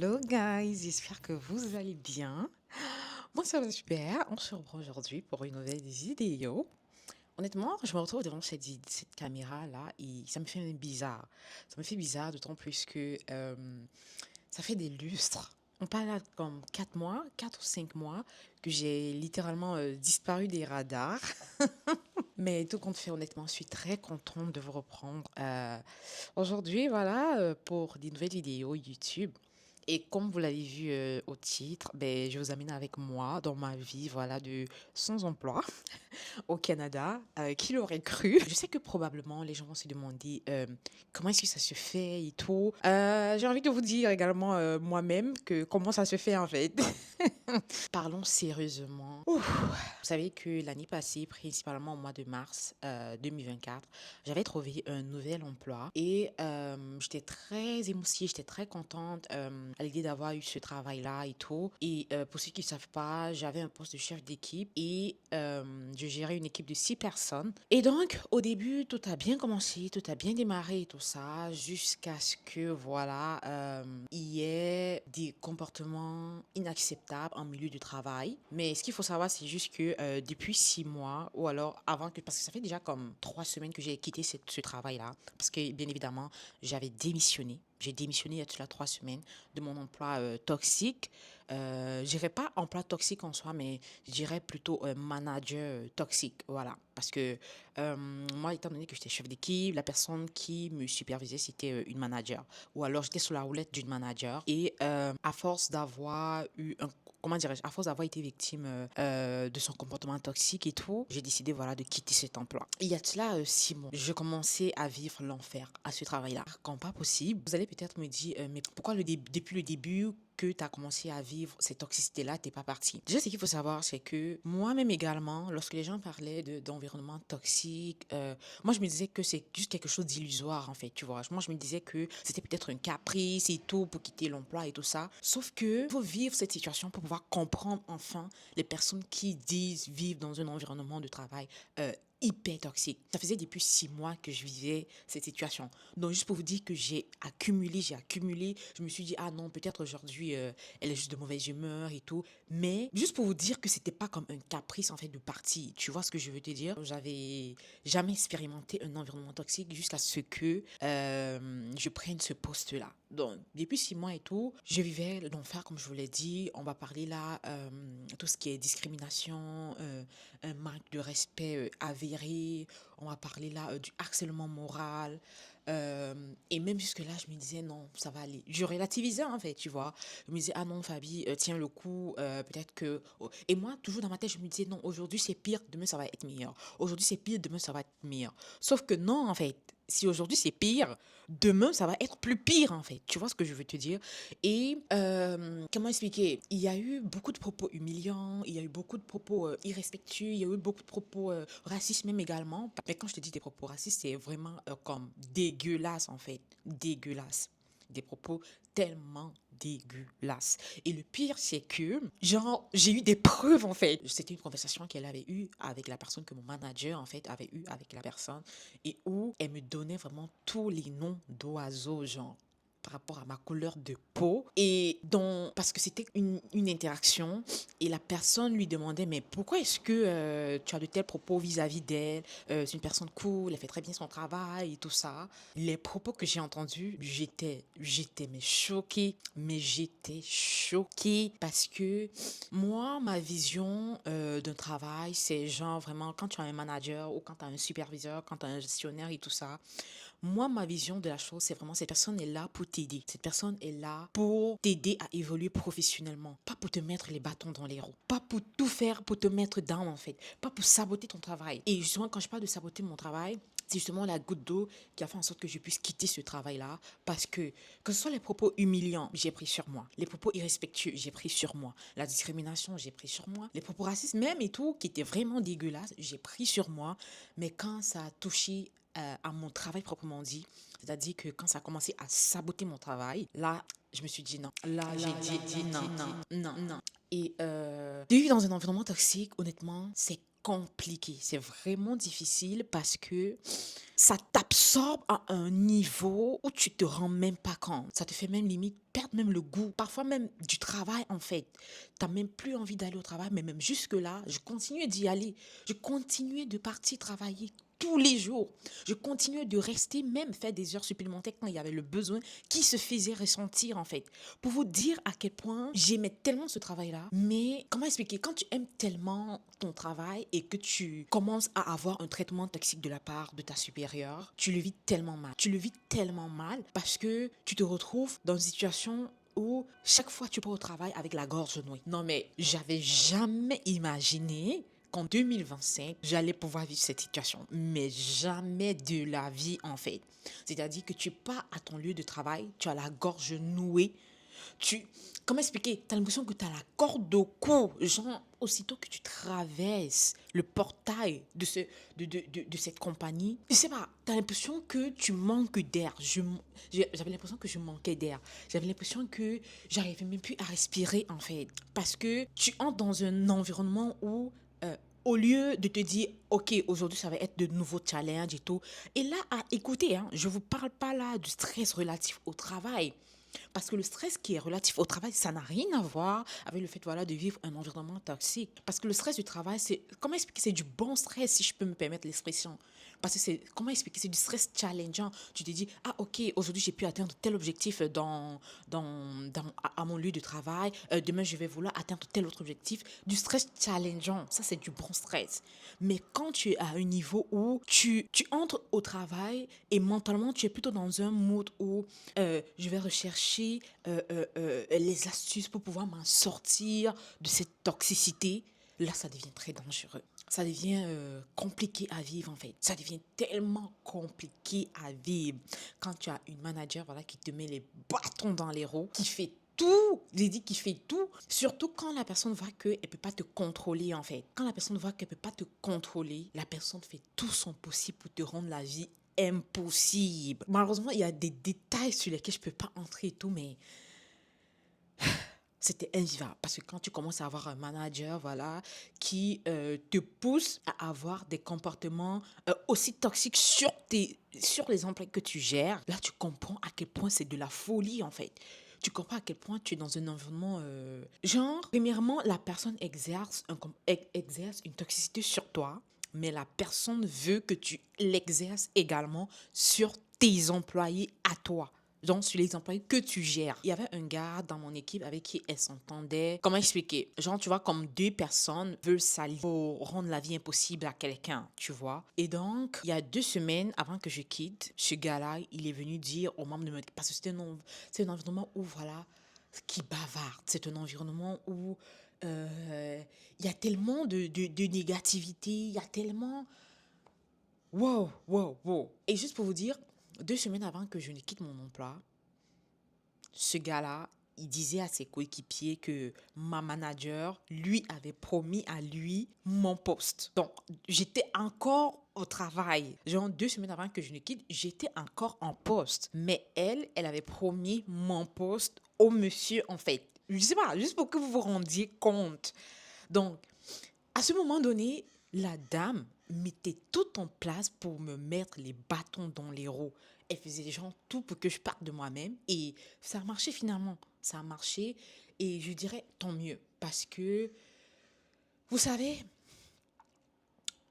Hello guys, j'espère que vous allez bien. Moi ça va super, on se reprend aujourd'hui pour une nouvelle vidéo. Honnêtement, je me retrouve devant cette caméra-là et ça me fait même bizarre. Ça me fait bizarre d'autant plus que ça fait des lustres. On parle là comme 4 mois, 4 ou 5 mois que j'ai littéralement disparu des radars. Mais tout compte fait, honnêtement, je suis très contente de vous reprendre aujourd'hui, voilà, pour des nouvelles vidéos YouTube. Et comme vous l'avez vu au titre, ben, je vous amène avec moi dans ma vie, voilà, de sans emploi au Canada. Qui l'aurait cru? Je sais que probablement les gens vont se demander comment est-ce que ça se fait et tout. J'ai envie de vous dire également moi-même que comment ça se fait en fait. Parlons sérieusement. Ouf. Vous savez que l'année passée, principalement au mois de mars 2024, j'avais trouvé un nouvel emploi et j'étais très émoustillée, j'étais très contente à l'idée d'avoir eu ce travail-là et tout. Et pour ceux qui ne savent pas, j'avais un poste de chef d'équipe et je gérais une équipe de 6 personnes. Et donc, au début, tout a bien commencé, tout a bien démarré et tout ça, jusqu'à ce que, voilà, il y ait des comportements inacceptables en milieu de travail. Mais ce qu'il faut savoir, c'est juste que depuis 6 mois, ou alors avant que, parce que ça fait déjà comme 3 semaines que j'ai quitté ce travail-là, parce que bien évidemment, j'avais démissionné. J'ai démissionné il y a de cela 3 semaines de mon emploi toxique. Je dirais pas emploi toxique en soi, mais je dirais plutôt manager toxique. Voilà. Parce que moi, étant donné que j'étais chef d'équipe, la personne qui me supervisait, c'était une manager. Ou alors, j'étais sous la roulette d'une manager. Et à force d'avoir eu un comment dirais-je, à force d'avoir été victime de son comportement toxique et tout, j'ai décidé voilà de quitter cet emploi. Il y a de cela 6 mois, je commençais à vivre l'enfer à ce travail-là. Quand pas possible, vous allez peut-être me dire, mais pourquoi depuis le début que tu as commencé à vivre cette toxicité-là, t'es pas parti. Déjà, ce qu'il faut savoir, c'est que moi-même également, lorsque les gens parlaient d'environnement toxique, moi, je me disais que c'est juste quelque chose d'illusoire, en fait, tu vois. Moi, je me disais que c'était peut-être un caprice et tout pour quitter l'emploi et tout ça. Sauf que faut vivre cette situation pour pouvoir comprendre enfin les personnes qui disent vivre dans un environnement de travail hyper toxique. Ça faisait depuis 6 mois que je vivais cette situation. Donc, juste pour vous dire que j'ai accumulé. Je me suis dit, ah non, peut-être aujourd'hui, elle est juste de mauvaise humeur et tout. Mais juste pour vous dire que c'était pas comme un caprice, en fait, de partir. Tu vois ce que je veux te dire? J'avais jamais expérimenté un environnement toxique jusqu'à ce que je prenne ce poste-là. Donc, depuis 6 mois et tout, je vivais l'enfer, comme je vous l'ai dit. On va parler là, tout ce qui est discrimination, un manque de respect avéré. On va parler là du harcèlement moral. Et même jusque-là, je me disais, non, ça va aller. Je relativisais, en fait, tu vois. Je me disais, ah non, Fabi, tiens le coup, peut-être que... oh. Et moi, toujours dans ma tête, je me disais, non, aujourd'hui, c'est pire, demain, ça va être meilleur. Aujourd'hui, c'est pire, demain, ça va être meilleur. Sauf que non, en fait, si aujourd'hui, c'est pire, demain, ça va être plus pire, en fait. Tu vois ce que je veux te dire? Et comment expliquer? Il y a eu beaucoup de propos humiliants, il y a eu beaucoup de propos irrespectueux, il y a eu beaucoup de propos racistes même également. Mais quand je te dis des propos racistes, c'est vraiment comme dégueulasse en fait. Dégueulasse. Des propos tellement dégueulasses. Et le pire, c'est que, genre, j'ai eu des preuves en fait. C'était une conversation qu'elle avait eue avec la personne que mon manager en fait avait eue avec la personne et où elle me donnait vraiment tous les noms d'oiseaux, genre par rapport à ma couleur de peau et parce que c'était une interaction et la personne lui demandait mais pourquoi est-ce que tu as de tels propos vis-à-vis d'elle. C'est une personne cool, elle fait très bien son travail et tout ça. Les propos que j'ai entendus, j'étais mais j'étais choquée parce que moi ma vision d'un travail c'est genre vraiment quand tu as un manager ou quand tu as un superviseur, quand tu as un gestionnaire et tout ça. Moi, ma vision de la chose, c'est vraiment cette personne est là pour t'aider. Cette personne est là pour t'aider à évoluer professionnellement. Pas pour te mettre les bâtons dans les roues. Pas pour tout faire pour te mettre down, en fait. Pas pour saboter ton travail. Et justement, quand je parle de saboter mon travail, c'est justement la goutte d'eau qui a fait en sorte que je puisse quitter ce travail-là. Parce que ce soit les propos humiliants, j'ai pris sur moi. Les propos irrespectueux, j'ai pris sur moi. La discrimination, j'ai pris sur moi. Les propos racistes, même et tout, qui étaient vraiment dégueulasses, j'ai pris sur moi. Mais quand ça a touché à mon travail proprement dit, c'est-à-dire que quand ça a commencé à saboter mon travail, là, je me suis dit non. Là, j'ai dit non, non, non, non. Et de vivre dans un environnement toxique, honnêtement, c'est compliqué, c'est vraiment difficile parce que ça t'absorbe à un niveau où tu te rends même pas compte. Ça te fait même limite perdre même le goût, parfois même du travail en fait. T'as même plus envie d'aller au travail, mais même jusque-là, je continuais d'y aller. Je continuais de partir travailler tous les jours. Je continuais de rester, même faire des heures supplémentaires quand il y avait le besoin qui se faisait ressentir en fait. Pour vous dire à quel point j'aimais tellement ce travail-là. Mais comment expliquer? Quand tu aimes tellement ton travail et que tu commences à avoir un traitement toxique de la part de ta supérieure, tu le vis tellement mal. Tu le vis tellement mal parce que tu te retrouves dans une situation où chaque fois tu pars au travail avec la gorge nouée. Non mais j'avais jamais imaginé qu'en 2025, j'allais pouvoir vivre cette situation. Mais jamais de la vie, en fait. C'est-à-dire que tu pars à ton lieu de travail, tu as la gorge nouée. Tu, comment expliquer? Tu as l'impression que tu as la corde au cou. Genre, aussitôt que tu traverses le portail de cette compagnie, je sais pas, tu as l'impression que tu manques d'air. J'avais l'impression que je manquais d'air. J'avais l'impression que j'arrivais même plus à respirer, en fait. Parce que tu entres dans un environnement où euh, au lieu de te dire, OK, aujourd'hui, ça va être de nouveaux challenges et tout. Et là, écoutez, hein, je ne vous parle pas là du stress relatif au travail. Parce que le stress qui est relatif au travail, ça n'a rien à voir avec le fait voilà, de vivre un environnement toxique. Parce que le stress du travail, c'est, comment expliquer, c'est du bon stress, si je peux me permettre l'expression. Parce que c'est, comment expliquer, c'est du stress challengeant. Tu te dis, ah ok, aujourd'hui j'ai pu atteindre tel objectif à mon lieu de travail. Demain je vais vouloir atteindre tel autre objectif. Du stress challengeant, ça c'est du bon stress. Mais quand tu es à un niveau où tu entres au travail et mentalement tu es plutôt dans un mood où je vais rechercher les astuces pour pouvoir m'en sortir de cette toxicité, là ça devient très dangereux. Ça devient compliqué à vivre en fait. Ça devient tellement compliqué à vivre quand tu as une manager voilà, qui te met les bâtons dans les roues, qui fait tout, j'ai dit qu'il fait tout, surtout quand la personne voit qu'elle ne peut pas te contrôler en fait. Quand la personne voit qu'elle ne peut pas te contrôler, la personne fait tout son possible pour te rendre la vie impossible. Malheureusement, il y a des détails sur lesquels je ne peux pas entrer et tout, mais c'était invivable. Parce que quand tu commences à avoir un manager, voilà, qui te pousse à avoir des comportements aussi toxiques sur les emplois que tu gères, là, tu comprends à quel point c'est de la folie, en fait. Tu comprends à quel point tu es dans un environnement... Genre, premièrement, la personne exerce une toxicité sur toi, mais la personne veut que tu l'exerces également sur tes employés à toi. Donc, sur les employés que tu gères. Il y avait un gars dans mon équipe avec qui elle s'entendait. Comment expliquer? Genre, tu vois, comme deux personnes veulent s'allier pour rendre la vie impossible à quelqu'un, tu vois. Et donc, il y a 2 semaines avant que je quitte, ce gars-là, il est venu dire aux membres de mon équipe, parce que c'est un environnement où, voilà, qui bavarde. C'est un environnement où il y a tellement de négativité, il y a tellement... Wow, wow, wow. Et juste pour vous dire, 2 semaines avant que je ne quitte mon emploi, ce gars-là, il disait à ses coéquipiers que ma manager lui avait promis à lui mon poste. Donc, j'étais encore au travail. Genre 2 semaines avant que je ne quitte, j'étais encore en poste. Mais elle avait promis mon poste au monsieur, en fait. Je sais pas, juste pour que vous vous rendiez compte. Donc, à ce moment donné, la dame mettait tout en place pour me mettre les bâtons dans les roues. Elle faisait genre tout pour que je parte de moi-même. Et ça a marché finalement. Ça a marché. Et je dirais tant mieux. Parce que, vous savez,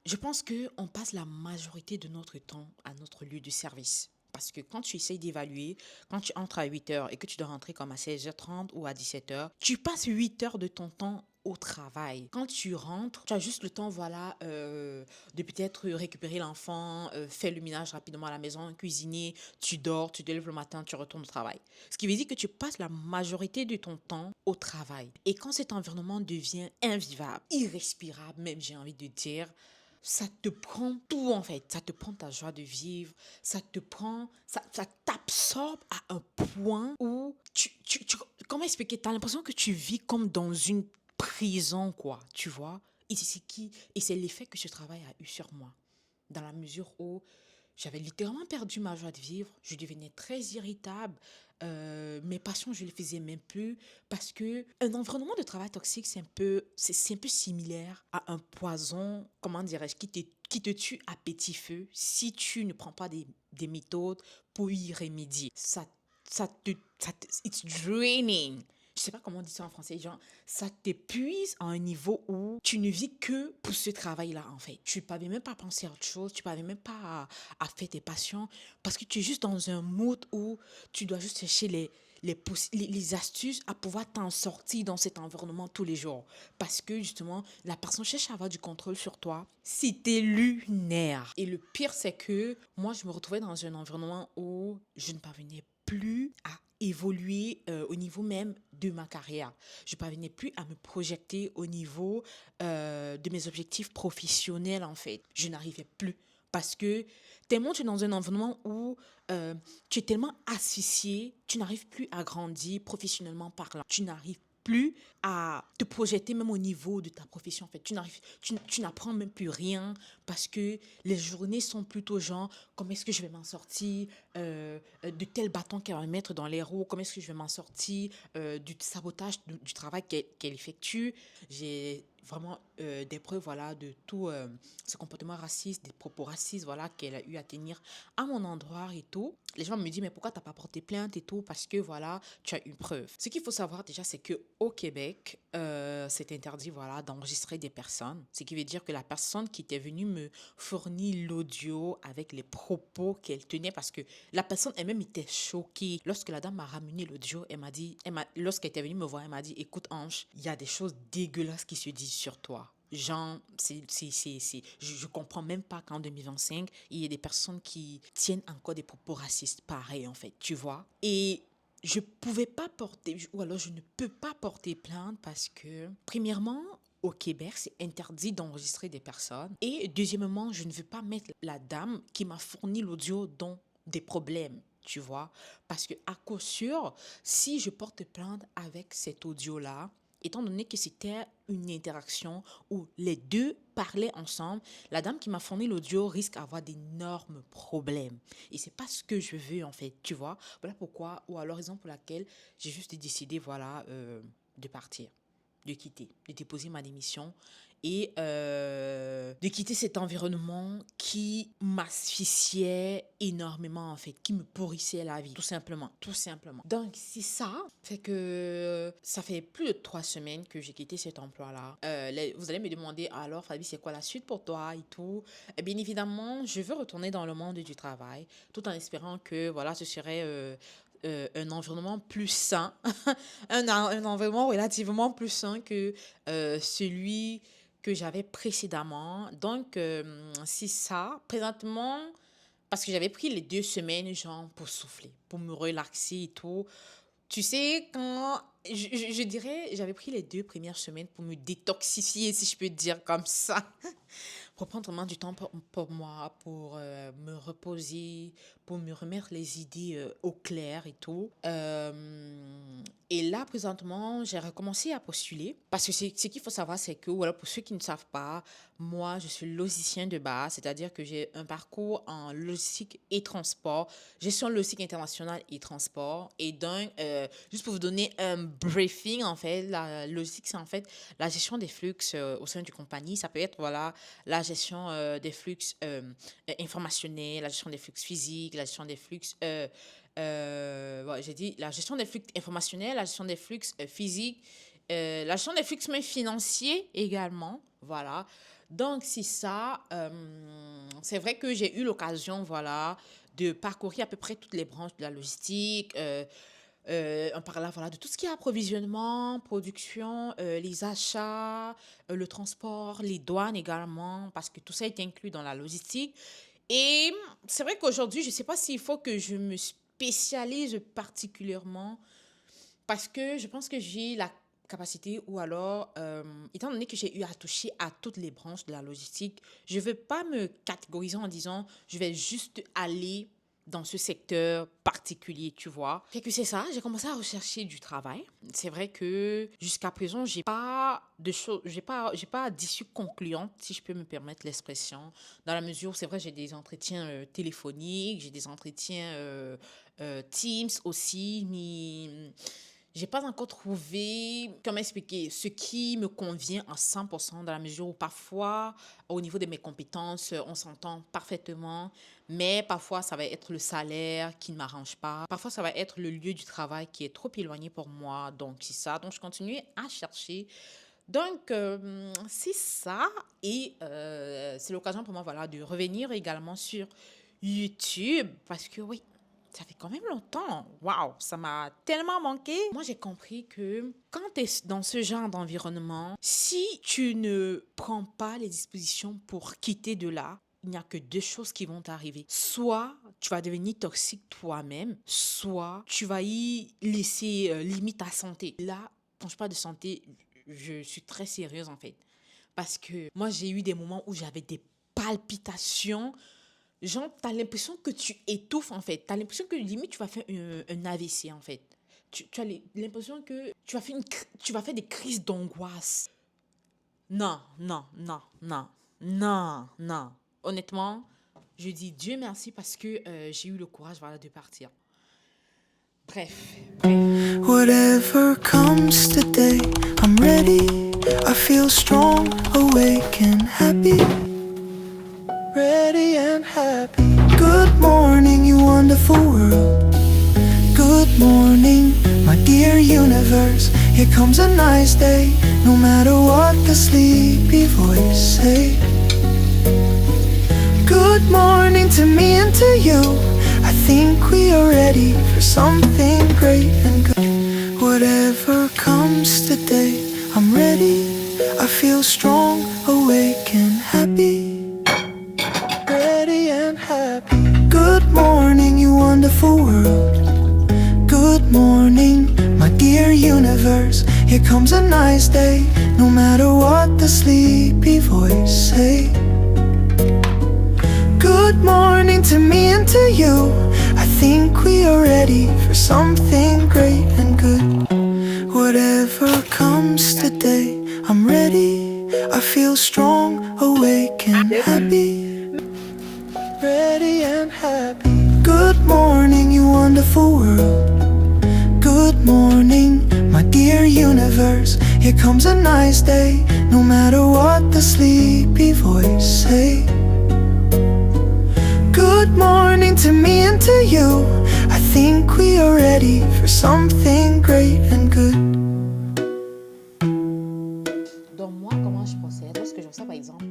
je pense qu'on passe la majorité de notre temps à notre lieu de service. Parce que quand tu essayes d'évaluer, quand tu entres à 8 heures et que tu dois rentrer comme à 16h30 ou à 17 heures, tu passes 8 heures de ton temps au travail. Quand tu rentres, tu as juste le temps, voilà, de peut-être récupérer l'enfant, faire le ménage rapidement à la maison, cuisiner, tu dors, tu te lèves le matin, tu retournes au travail. Ce qui veut dire que tu passes la majorité de ton temps au travail. Et quand cet environnement devient invivable, irrespirable, même j'ai envie de dire, ça te prend tout en fait. Ça te prend ta joie de vivre. Ça t'absorbe à un point où comment expliquer? Tu as l'impression que tu vis comme dans une prison, quoi, tu vois. Et c'est l'effet que ce travail a eu sur moi. Dans la mesure où J'avais littéralement perdu ma joie de vivre. Je devenais très irritable. Mes passions, je les faisais même plus parce que un environnement de travail toxique, c'est un peu similaire à un poison, comment dirais-je, qui te tue à petit feu si tu ne prends pas des méthodes pour y remédier. It's draining. Je sais pas comment on dit ça en français, genre, ça t'épuise à un niveau où tu ne vis que pour ce travail-là, en fait. Tu ne parviens même pas à penser à autre chose, tu ne parviens même pas à faire tes passions, parce que tu es juste dans un mood où tu dois juste chercher les astuces à pouvoir t'en sortir dans cet environnement tous les jours. Parce que, justement, la personne cherche à avoir du contrôle sur toi. C'était lunaire. Et le pire, c'est que moi, je me retrouvais dans un environnement où je ne parvenais plus à évoluer au niveau même de ma carrière. Je ne parvenais plus à me projeter au niveau de mes objectifs professionnels, en fait. Je n'arrivais plus parce que tellement tu es dans un environnement où tu es tellement asphyxié, tu n'arrives plus à grandir professionnellement parlant. Tu n'arrives plus à te projeter même au niveau de ta profession. En fait, tu n'apprends même plus rien parce que les journées sont plutôt genre, comment est-ce que je vais m'en sortir de tel bâton qu'elle va mettre dans les roues, comment est-ce que je vais m'en sortir du sabotage du travail qu'elle effectue. J'ai vraiment des preuves voilà, de tout ce comportement raciste, des propos racistes voilà, qu'elle a eu à tenir à mon endroit et tout. Les gens me disent, mais pourquoi tu n'as pas porté plainte et tout? Parce que voilà, tu as une preuve. Ce qu'il faut savoir déjà, c'est qu'au Québec, c'est interdit voilà, d'enregistrer des personnes. Ce qui veut dire que la personne qui était venue me fournir l'audio avec les propos qu'elle tenait, parce que la personne elle-même était choquée. Lorsque la dame m'a ramené l'audio, lorsqu'elle était venue me voir, elle m'a dit, écoute Ange, il y a des choses dégueulasses qui se disent sur toi. Genre, je comprends même pas qu'en 2025, il y ait des personnes qui tiennent encore des propos racistes pareils, en fait, tu vois. Et je pouvais pas porter, ou alors je ne peux pas porter plainte parce que, premièrement, au Québec, c'est interdit d'enregistrer des personnes. Et deuxièmement, je ne veux pas mettre la dame qui m'a fourni l'audio dans des problèmes. Tu vois, parce que à coup sûr, si je porte plainte avec cet audio-là, étant donné que c'était une interaction où les deux parlaient ensemble, la dame qui m'a fourni l'audio risque d'avoir d'énormes problèmes. Et c'est pas ce que je veux, en fait, tu vois. Voilà pourquoi, ou alors raison pour laquelle j'ai juste décidé, voilà, de partir, de quitter, de déposer ma démission et de quitter cet environnement qui m'asphyxiait énormément en fait, qui me pourrissait la vie, tout simplement, tout simplement. Donc c'est ça, fait que ça fait plus de 3 semaines que j'ai quitté cet emploi-là. Vous allez me demander alors Fabi, c'est quoi la suite pour toi et tout. Et bien évidemment, je veux retourner dans le monde du travail, tout en espérant que voilà, ce serait un environnement plus sain, un environnement relativement plus sain que celui que j'avais précédemment. Donc, c'est ça. Présentement, parce que j'avais pris les 2 semaines, genre, pour souffler, pour me relaxer et tout. Tu sais, je dirais, j'avais pris les 2 premières semaines pour me détoxifier, si je peux dire comme ça. Pour prendre vraiment du temps pour moi, pour me reposer, pour me remettre les idées au clair et tout. Et là, présentement, j'ai recommencé à postuler. Parce que ce qu'il faut savoir, c'est que, voilà, pour ceux qui ne savent pas, moi, je suis logicien de base, c'est-à-dire que j'ai un parcours en logistique et transport, gestion logistique internationale et transport. Et donc, juste pour vous donner un briefing, en fait, la logistique, c'est en fait la gestion des flux au sein d'une compagnie. Ça peut être, voilà, la gestion des flux informationnels, la gestion des flux physiques, la gestion des flux... j'ai dit la gestion des flux informationnels, la gestion des flux physiques, la gestion des flux même financiers également. Voilà. Donc, c'est ça. C'est vrai que j'ai eu l'occasion, voilà, de parcourir à peu près toutes les branches de la logistique. On parle là, voilà, de tout ce qui est approvisionnement, production, les achats, le transport, les douanes également, parce que tout ça est inclus dans la logistique. Et c'est vrai qu'aujourd'hui, je ne sais pas s'il faut que je me spécialise particulièrement, parce que je pense que j'ai la capacité, ou alors, étant donné que j'ai eu à toucher à toutes les branches de la logistique, je ne veux pas me catégoriser en disant, je vais juste aller dans ce secteur particulier, tu vois. Fait que c'est ça, j'ai commencé à rechercher du travail. C'est vrai que jusqu'à présent, j'ai pas de choses, j'ai pas d'issue concluante, si je peux me permettre l'expression, dans la mesure où c'est vrai, j'ai des entretiens téléphoniques, j'ai des entretiens Teams aussi, mais j'ai pas encore trouvé, comment expliquer, ce qui me convient à 100% dans la mesure où parfois, au niveau de mes compétences, on s'entend parfaitement, mais parfois ça va être le salaire qui ne m'arrange pas. Parfois ça va être le lieu du travail qui est trop éloigné pour moi. Donc c'est ça. Donc je continue à chercher. Donc c'est ça. Et c'est l'occasion pour moi voilà, de revenir également sur YouTube. Parce que oui, ça fait quand même longtemps. Waouh, ça m'a tellement manqué. Moi, j'ai compris que quand tu es dans ce genre d'environnement, si tu ne prends pas les dispositions pour quitter de là, il n'y a que deux choses qui vont t'arriver. Soit tu vas devenir toxique toi-même, soit tu vas y laisser limite ta santé. Là, quand je parle de santé, je suis très sérieuse en fait. Parce que moi, j'ai eu des moments où j'avais des palpitations. Genre, t'as l'impression que tu étouffes, en fait. T'as l'impression que limite, tu vas faire un AVC, en fait. Tu as l'impression que tu vas faire des crises d'angoisse. Non, non, non, non, non, non. Honnêtement, je dis Dieu merci parce que j'ai eu le courage, voilà, de partir. Bref, bref. Whatever comes today, I'm ready. I feel strong, awake and happy. Ready and happy. Good morning, you wonderful world. Good morning, my dear universe. Here comes a nice day, no matter what the sleepy voice say. Good morning to me and to you. I think we are ready for something great and good. Whatever comes today, I'm ready. I feel strong, awake and happy. Ready and happy. Good morning, you wonderful world. Good morning, my dear universe. Here comes a nice day, no matter what the sleepy voice say. Good morning to me and to you. I think we are ready for something great and good. Whatever comes today, I'm ready. I feel strong, awake and happy. Ready and happy. Good morning, you wonderful world. Good morning, my dear universe. Here comes a nice day, no matter what the sleepy voice say. Good morning to me and to you. I think we are ready for something great and good. Donc moi, comment je procède? Lorsque je reçois par exemple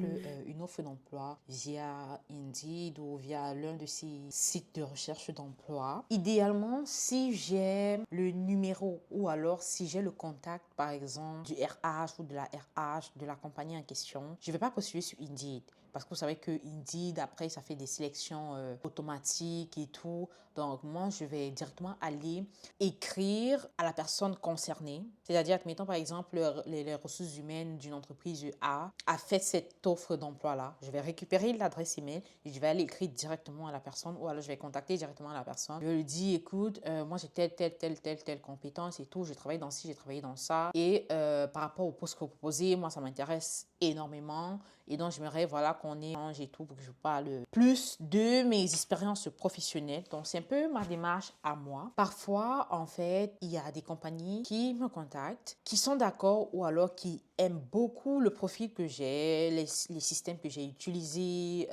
une offre d'emploi via Indeed ou via l'un de ces sites de recherche d'emploi, idéalement, si j'ai le numéro ou alors si j'ai le contact par exemple du RH ou de la RH de la compagnie en question, je ne vais pas postuler sur Indeed. Parce que vous savez que Indeed, après, ça fait des sélections automatiques et tout. Donc, moi, je vais directement aller écrire à la personne concernée. C'est-à-dire, admettons, par exemple, les ressources humaines d'une entreprise a fait cette offre d'emploi-là. Je vais récupérer l'adresse email et je vais aller écrire directement à la personne ou alors je vais contacter directement la personne. Je lui dis, écoute, moi, j'ai telle compétence et tout. J'ai travaillé dans ci, j'ai travaillé dans ça. Et par rapport au poste que vous proposez, moi, ça m'intéresse énormément. Et donc, j'aimerais voilà, qu'on échange et tout pour que je parle plus de mes expériences professionnelles. Donc, c'est un peu ma démarche à moi. Parfois, en fait, il y a des compagnies qui me contactent, qui sont d'accord ou alors qui aiment beaucoup le profil que j'ai, les systèmes que j'ai utilisés,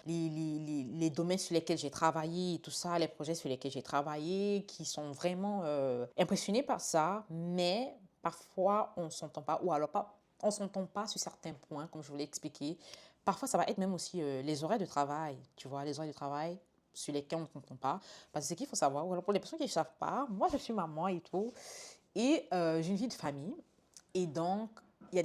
les domaines sur lesquels j'ai travaillé, tout ça, les projets sur lesquels j'ai travaillé, qui sont vraiment impressionnés par ça, mais parfois, on ne s'entend pas ou alors pas. On ne s'entend pas sur certains points, comme je vous l'ai expliqué. Parfois, ça va être même aussi les horaires de travail, tu vois, les horaires de travail sur lesquels on ne s'entend pas. Parce que ce qu'il faut savoir, pour les personnes qui ne savent pas, moi, je suis maman et tout, et j'ai une vie de famille. Et donc, il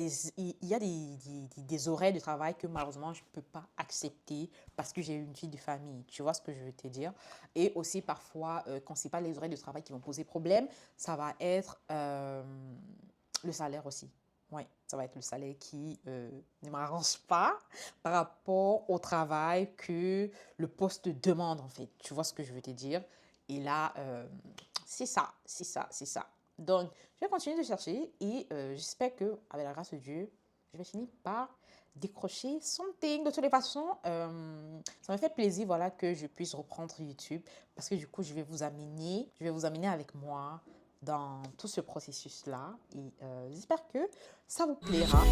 y a des horaires de travail que malheureusement, je ne peux pas accepter parce que j'ai une vie de famille. Tu vois ce que je veux te dire? Et aussi, parfois, quand ce n'est pas les horaires de travail qui vont poser problème, ça va être le salaire aussi. Ouais. Ça va être le salaire qui ne m'arrange pas par rapport au travail que le poste demande, en fait. Tu vois ce que je veux te dire? Et là, c'est ça, c'est ça, c'est ça. Donc, je vais continuer de chercher et j'espère que, avec la grâce de Dieu, je vais finir par décrocher something. De toutes les façons, ça me fait plaisir, voilà, que je puisse reprendre YouTube parce que du coup, je vais vous amener avec moi dans tout ce processus-là et j'espère que ça vous plaira.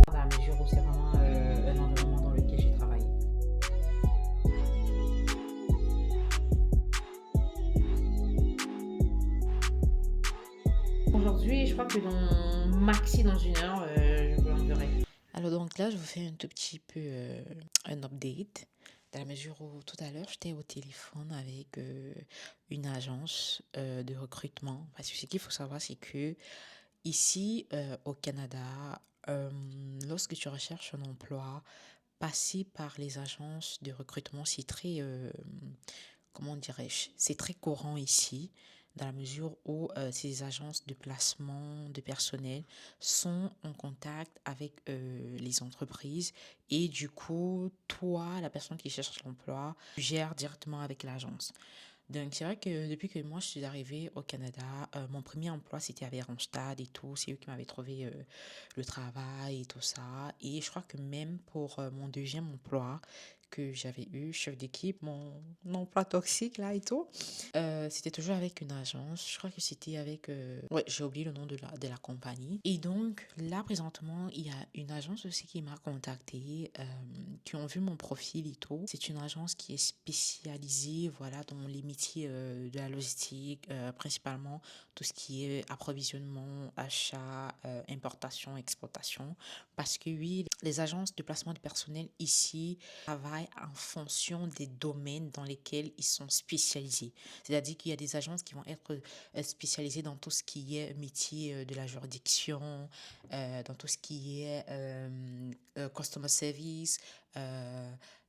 Dans la mesure où c'est vraiment un environnement dans lequel j'ai travaillé. Aujourd'hui, je crois que dans une heure, je vous l'enverrai. Alors donc là, je vous fais un tout petit peu un update, dans la mesure où tout à l'heure, j'étais au téléphone avec une agence de recrutement. Parce que ce qu'il faut savoir, c'est que ici au Canada, lorsque tu recherches un emploi, passer par les agences de recrutement, c'est très, comment dirais-je, c'est très courant ici, dans la mesure où ces agences de placement de personnel sont en contact avec les entreprises et du coup, toi, la personne qui cherche l'emploi, tu gères directement avec l'agence. Donc, c'est vrai que depuis que moi je suis arrivée au Canada, mon premier emploi c'était avec Randstad et tout. C'est eux qui m'avaient trouvé le travail et tout ça. Et je crois que même pour mon deuxième emploi que j'avais eu, chef d'équipe, mon emploi toxique là et tout, c'était toujours avec une agence. Je crois que c'était avec. Ouais, j'ai oublié le nom de la compagnie. Et donc, là présentement, il y a une agence aussi qui m'a contactée, qui ont vu mon profil et tout. C'est une agence qui est spécialisée, voilà, dans les métiers de la logistique, principalement tout ce qui est approvisionnement, achat, importation, exportation. Parce que oui, les agences de placement de personnel ici travaillent en fonction des domaines dans lesquels ils sont spécialisés. C'est-à-dire qu'il y a des agences qui vont être spécialisées dans tout ce qui est métier de la juridiction, dans tout ce qui est customer service,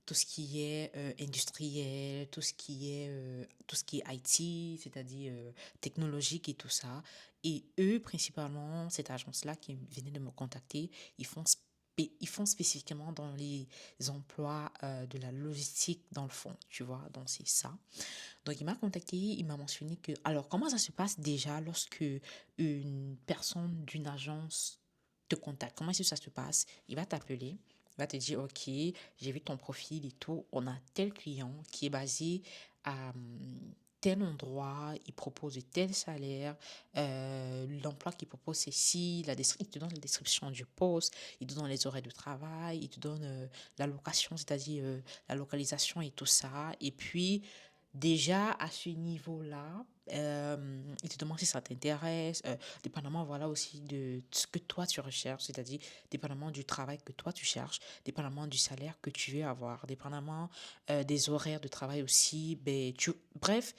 tout ce qui est industriel, tout ce qui est IT, c'est-à-dire technologique et tout ça. Et eux, principalement, cette agence-là qui venait de me contacter, ils font spécifiquement dans les emplois de la logistique dans le fond, tu vois. Donc, c'est ça. Donc, il m'a contacté, il m'a mentionné que... Alors, comment ça se passe déjà lorsque une personne d'une agence te contacte? Comment est-ce que ça se passe? Il va t'appeler, il va te dire, OK, j'ai vu ton profil et tout. On a tel client qui est basé à tel endroit, il propose tel salaire, l'emploi qu'il propose c'est ci, il te donne la description du poste, il te donne les horaires de travail, il te donne la location, c'est-à-dire la localisation et tout ça. Et puis, déjà, à ce niveau-là, il te demande si ça t'intéresse, dépendamment, voilà, aussi de ce que toi tu recherches, c'est-à-dire dépendamment du travail que toi tu cherches, dépendamment du salaire que tu veux avoir, dépendamment des horaires de travail aussi, bref,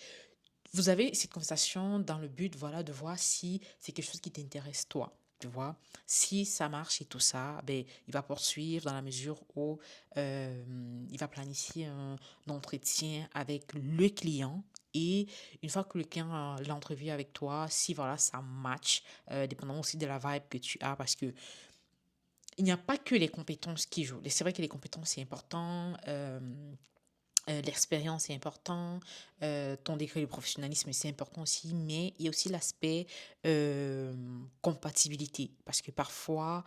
vous avez cette conversation dans le but, voilà, de voir si c'est quelque chose qui t'intéresse toi. Tu vois, si ça marche et tout ça, il va poursuivre dans la mesure où il va planifier un entretien avec le client. Et une fois que le client a l'entrevue avec toi, si voilà, ça match, dépendamment aussi de la vibe que tu as, parce que il n'y a pas que les compétences qui jouent. C'est vrai que les compétences, c'est important. L'expérience est important, ton degré de professionnalisme c'est important aussi, mais il y a aussi l'aspect compatibilité parce que parfois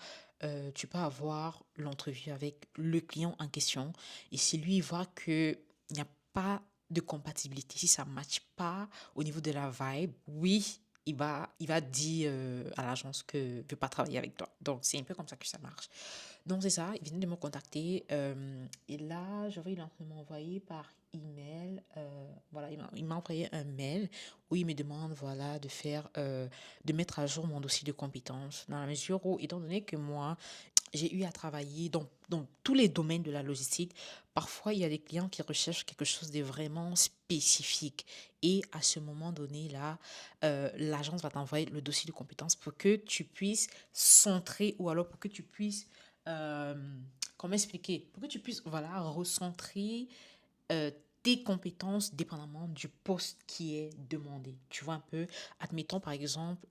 tu peux avoir l'entrevue avec le client en question et si lui il voit que il n'y a pas de compatibilité, si ça ne matche pas au niveau de la vibe, oui, il va dire à l'agence que ne veut pas travailler avec toi. Donc, c'est un peu comme ça que ça marche. Donc, c'est ça. Il vient de me contacter. Et là, je vois, il est en train de m'envoyer par email. Voilà, il m'a envoyé un mail où il me demande, voilà, de mettre à jour mon dossier de compétences dans la mesure où, étant donné que moi, j'ai eu à travailler dans tous les domaines de la logistique. Parfois, il y a des clients qui recherchent quelque chose de vraiment spécifique. Et à ce moment donné-là, l'agence va t'envoyer le dossier de compétences pour que tu puisses centrer ou alors pour que tu puisses, euh, comment expliquer, pour que tu puisses, voilà, recentrer euh, tes compétences dépendamment du poste qui est demandé. Tu vois un peu, admettons par exemple,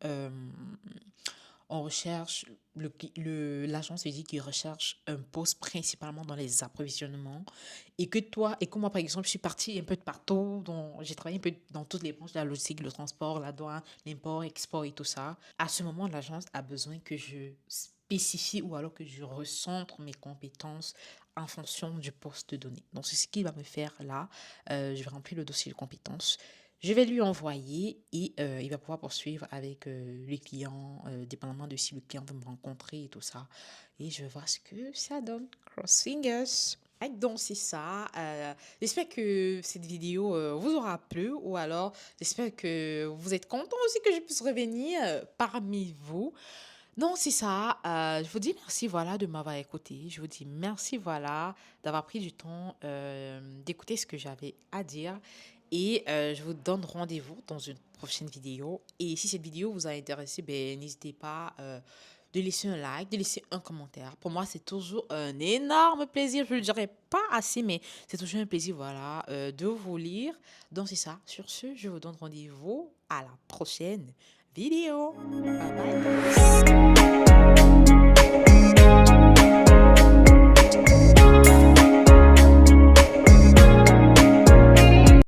on recherche, l'agence dit qu'il recherche un poste principalement dans les approvisionnements et que moi, par exemple, je suis partie un peu de partout, j'ai travaillé un peu dans toutes les branches de la logistique, le transport, la douane, l'import, export et tout ça. À ce moment, l'agence a besoin que je spécifie ou alors que je recentre mes compétences en fonction du poste donné. Donc, c'est ce qu'il va me faire là. Je vais remplir le dossier de compétences. Je vais lui envoyer et il va pouvoir poursuivre avec les clients, dépendamment de si le client veut me rencontrer et tout ça. Et je vais voir ce que ça donne. Cross fingers. Donc, c'est ça. J'espère que cette vidéo vous aura plu ou alors j'espère que vous êtes content aussi que je puisse revenir parmi vous. Non, c'est ça. Je vous dis merci, voilà, de m'avoir écouté. Je vous dis merci, voilà, d'avoir pris du temps d'écouter ce que j'avais à dire. Et je vous donne rendez-vous dans une prochaine vidéo. Et si cette vidéo vous a intéressé, ben, n'hésitez pas de laisser un like, de laisser un commentaire. Pour moi, c'est toujours un énorme plaisir. Je ne le dirai pas assez, mais c'est toujours un plaisir, voilà, de vous lire. Donc, c'est ça. Sur ce, je vous donne rendez-vous à la prochaine vidéo. Bye bye.